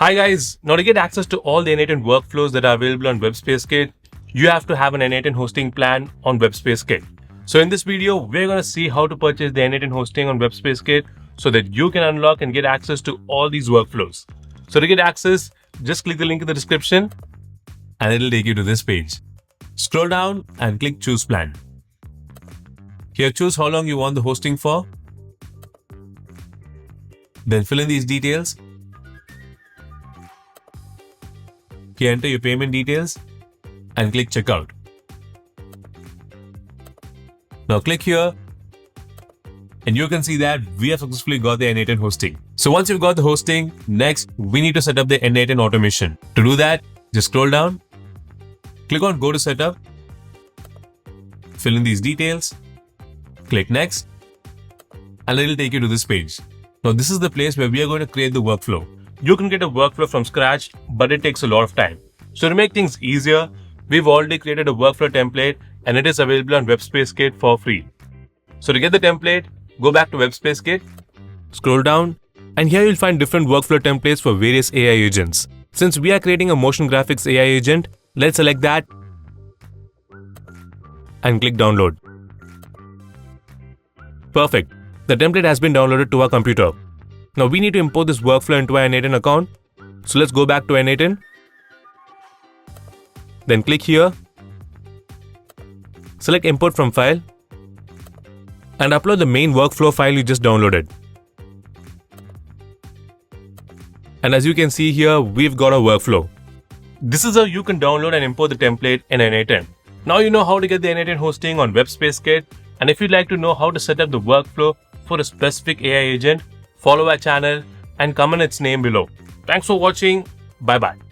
Hi guys, now to get access to all the N8N workflows that are available on WebSpaceKit, you have to have an N8N hosting plan on WebSpaceKit. So in this video, we're going to see how to purchase the N8N hosting on WebSpaceKit so that you can unlock and get access to all these workflows. So to get access, just click the link in the description and it'll take you to this page. Scroll down and click Choose Plan. Here, choose how long you want the hosting for. Then fill in these details. Here, enter your payment details and click Checkout. Now click here and you can see that we have successfully got the N8N hosting. So once you've got the hosting, next we need to set up the N8N automation. To do that, just scroll down, click on Go to Setup, fill in these details, click Next, and it'll take you to this page. Now this is the place where we are going to create the workflow. You can get a workflow from scratch, but it takes a lot of time. So to make things easier, we've already created a workflow template and it is available on WebSpaceKit for free. So to get the template, go back to WebSpaceKit, scroll down, and here you'll find different workflow templates for various AI agents. Since we are creating a motion graphics AI agent, let's select that and click Download. Perfect. The template has been downloaded to our computer. Now we need to import this workflow into our N8N account. So let's go back to N8N. Then click here. Select Import from File. And upload the main workflow file you just downloaded. And as you can see here, we've got a workflow. This is how you can download and import the template in N8N. Now you know how to get the N8N hosting on WebSpaceKit. And if you'd like to know how to set up the workflow for a specific AI agent, follow our channel and comment its name below. Thanks for watching. Bye bye.